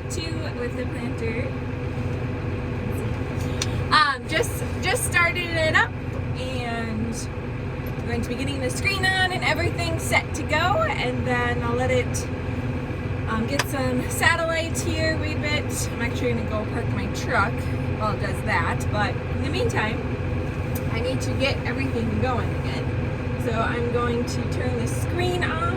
day 2 with the planter. Just started it up, and I'm going to be getting the screen on and everything set to go, and then I'll let it get some satellite here a wee bit. I'm actually going to go park my truck while it does that, but in the meantime, I need to get everything going again. So I'm going to turn the screen on.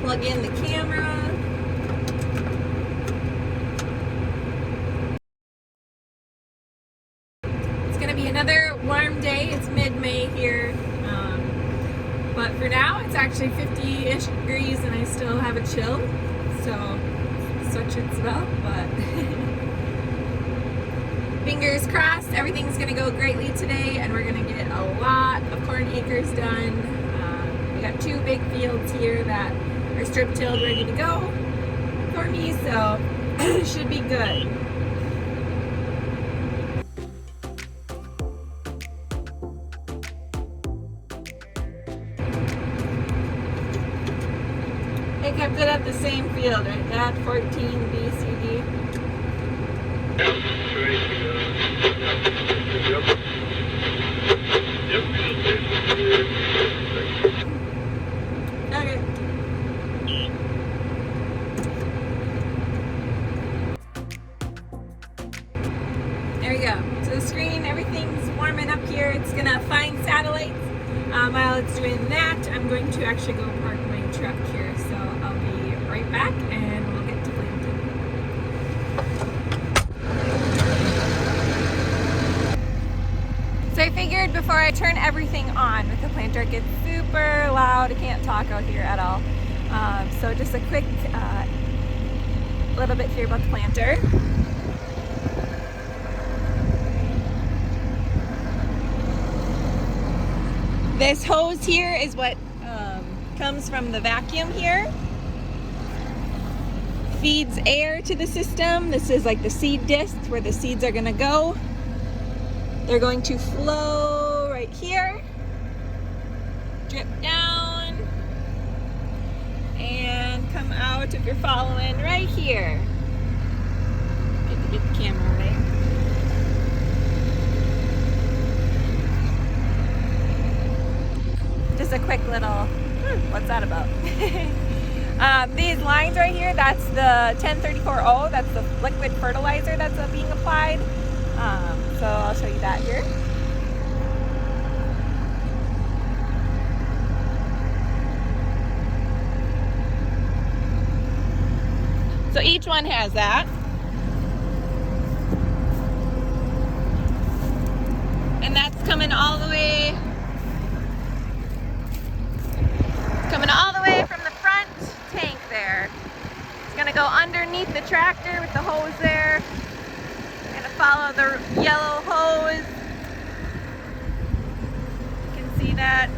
Plug in the camera. It's going to be another warm day. It's mid-May here. But for now, it's actually 50-ish degrees and I still have a chill. So, sweatshirt's about, but fingers crossed, everything's going to go greatly today and we're going to get a lot of corn acres done. We got 2 big fields here that are strip tilled ready to go for me, so it should be good. I kept it at the same field, right? That 14 BCD. Okay. There we go. So the screen, everything's warming up here. It's gonna find satellites. While it's doing that, I'm going to actually go park my truck here. So I'll be right back and we'll get to planting. So I figured before I turn everything on with the planter, it gets super loud. I can't talk out here at all. So just a quick little bit here about the planter. This hose here is what comes from the vacuum here. Feeds air to the system. This is like the seed disc where the seeds are going to go. They're going to flow right here, drip down, and come out, if you're following, right here. Get the camera away. Just a quick little, what's that about? These lines right here, that's the 1034O, that's the liquid fertilizer that's being applied. So I'll show you that here. So each one has that. And that's coming all the way from the front tank there. It's gonna go underneath the tractor with the hose there. Gonna follow the yellow hose. You can see that.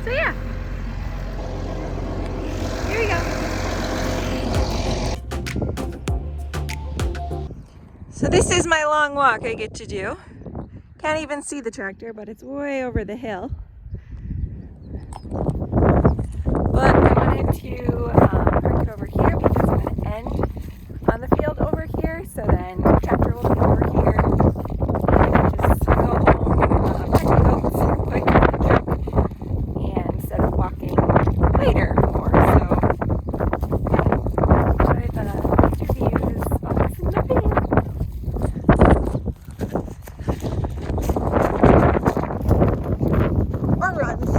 So yeah. Here we go. So this is my long walk I get to do. Can't even see the tractor, but it's way over the hill. But I wanted to park it over here because I'm going to end on the field over here, so then the tractor will be over here. And just go home, pack the goats quick with the truck, and instead of walking later more. So, enjoy the nature views while listening to video. Or runs.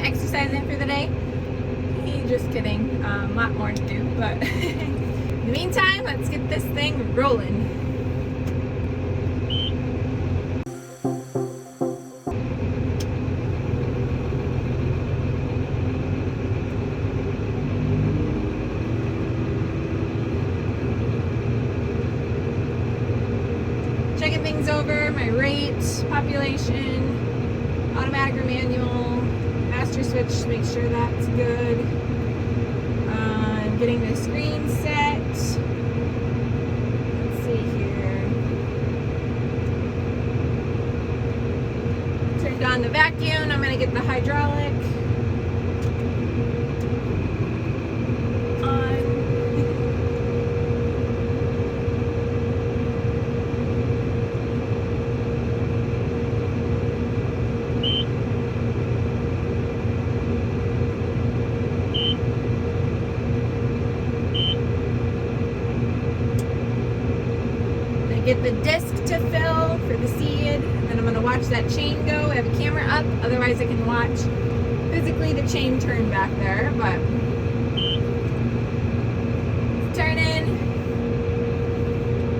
Exercising for the day? Just kidding. A lot more to do, but in the meantime, let's get this thing rolling. Checking things over, my rate, population, automatic or manual, master switch, make sure that's good. I'm getting the screen set. Let's see here. Turned on the vacuum. I'm going to get the hydraulic on. Get the disc to fill for the seed, and then I'm going to watch that chain go. I have a camera up, otherwise I can watch physically the chain turn back there, but it's turning.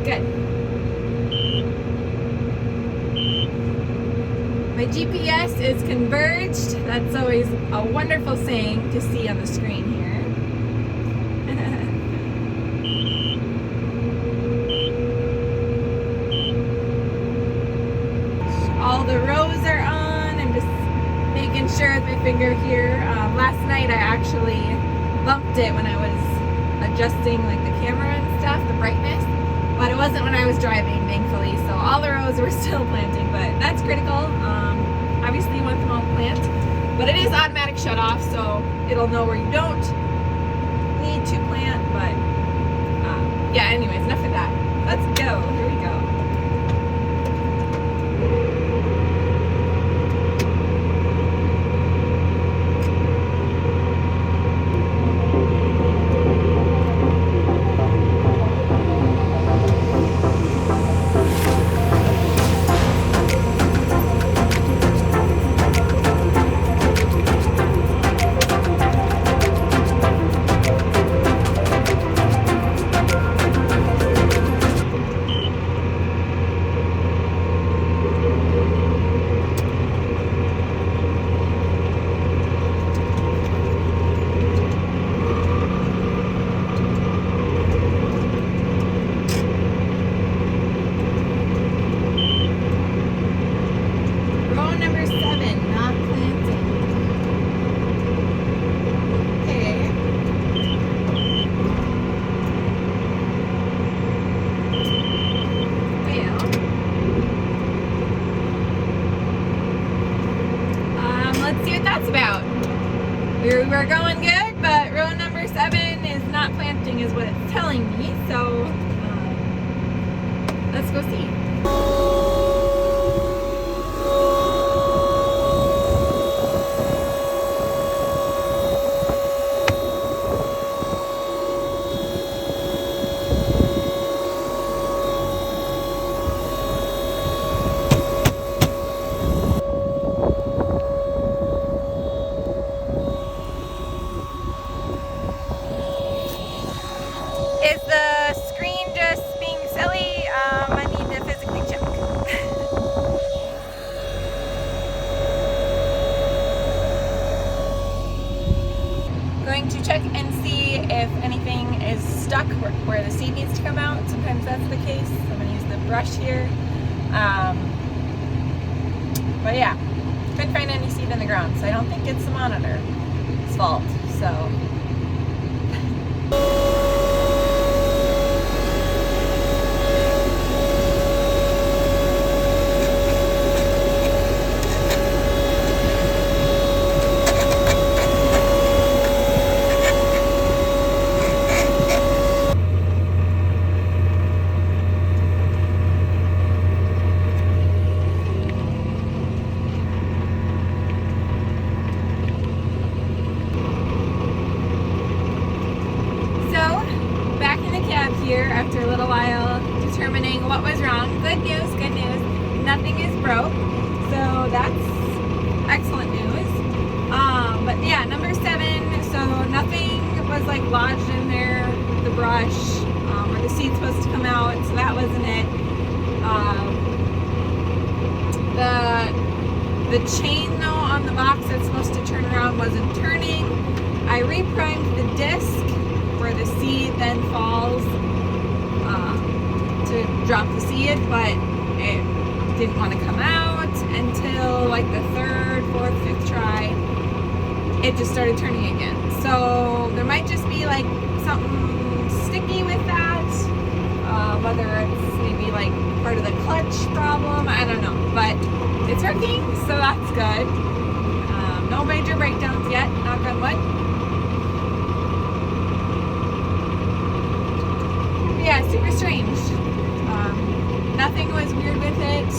Good. My GPS is converged. That's always a wonderful saying to see on the screen here. All the rows are on. I'm just making sure with my finger here. Last night I actually bumped it when I was adjusting like the camera and stuff, the brightness, but it wasn't when I was driving, thankfully. So all the rows were still planting, but that's critical. Obviously you want them all to plant, but it is automatic shut off, so it'll know where you don't need to plant. But yeah, anyways, enough of that. Let's go. Here we go. We're going good, but row number 7 is not planting is what it's telling me, so let's go see. Is the screen just being silly? I need to physically check. Going to check and see if anything is stuck where the seed needs to come out. Sometimes that's the case. I'm going to use the brush here. But yeah, couldn't find any seed in the ground, so I don't think it's the monitor's fault. So. Here after a little while determining what was wrong. Good news, nothing is broke, so that's excellent news. But yeah, number 7, so nothing was like lodged in there, the brush, where the seed's supposed to come out, so that wasn't it. The chain though on the box that's supposed to turn around wasn't turning. I reprimed the disc where the seed then falls to drop the seed, but didn't want to come out until like the third, fourth, fifth try. It just started turning again. So there might just be like something sticky with that. Whether it's maybe like part of the clutch problem, I don't know. But it's working, so that's good. No major breakdowns yet, knock on wood. Yeah, super strange. Nothing was weird with it.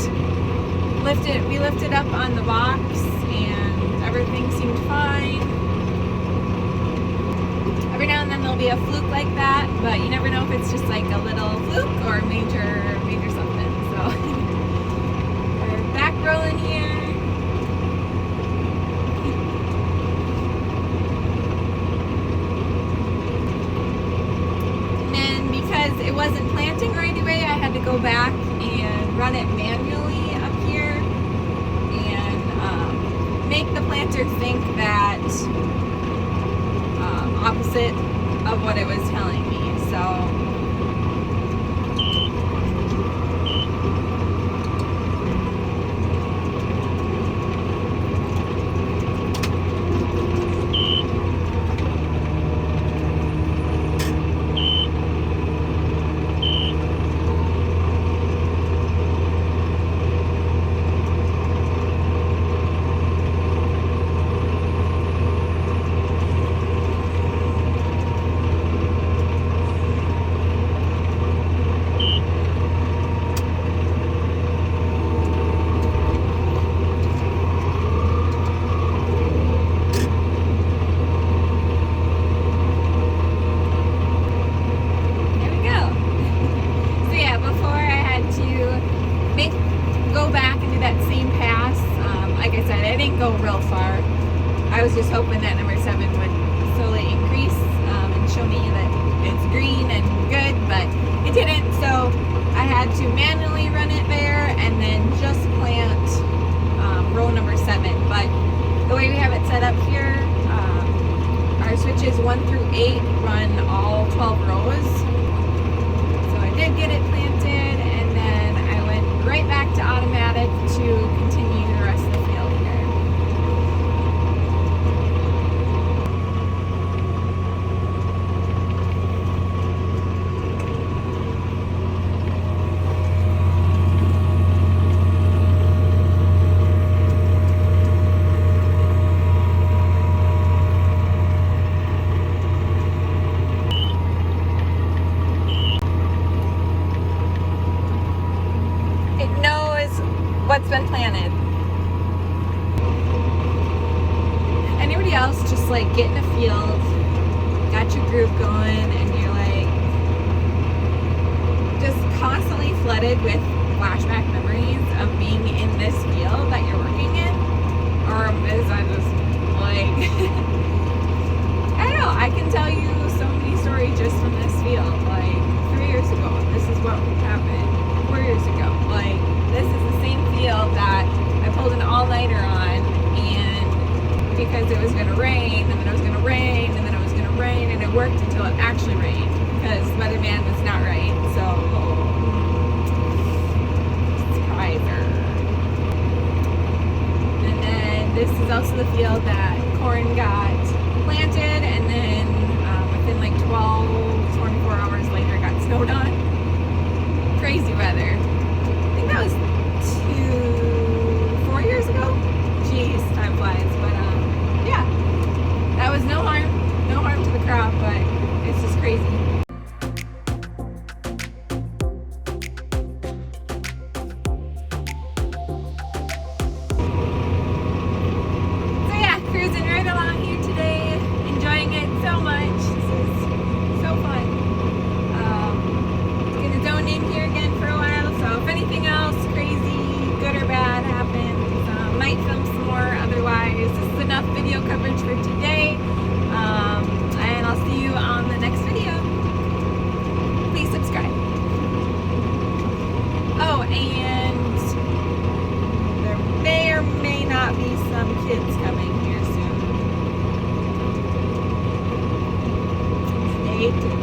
We lifted up on the box and everything seemed fine. Every now and then there'll be a fluke like that, but you never know if it's just like a little fluke or major something. So we're back rolling here. And because it wasn't planting right away, I had to go back and run it manually up here and make the planter think that opposite of what it was telling me. So go real far. I was just hoping that number 7 would slowly increase and show me that it's green and good, but it didn't, so I had to manually run it there and then just plant row number 7. But the way we have it set up here, our switches 1 through 8 run all 12 rows. So I did get it planted, and then I went right back to automatic to continue the rest of the field here. What's been planted. Anybody else just like get in a field, got your groove going, and you're like just constantly flooded with flashback memories of being in this field that you're working in? Or is I just like I don't know, I can tell you so many stories just from this field. Like 3 years ago, this is what happened. 4 years ago, like this is the same field that I pulled an all-nighter on, and because it was going to rain, and then it was going to rain, and then it was going to rain, and it worked until it actually rained, because the weatherman was not right, so surpriser. And then this is also the field that corn got planted, and then within like 12, 24 hours later it got snowed on. Crazy weather. I think that was 4 years ago. Jeez, time flies. But yeah, that was no harm to the crop, but it's just crazy. So yeah, cruising right along here today, enjoying it so much. This is so fun. Gonna zone in here again for a while, so if anything else crazy, good or bad happens, might film some more. Otherwise, this is enough video coverage for today, and I'll see you on the next video. Please subscribe. Oh, and there may or may not be some kids coming here soon. Stay tuned.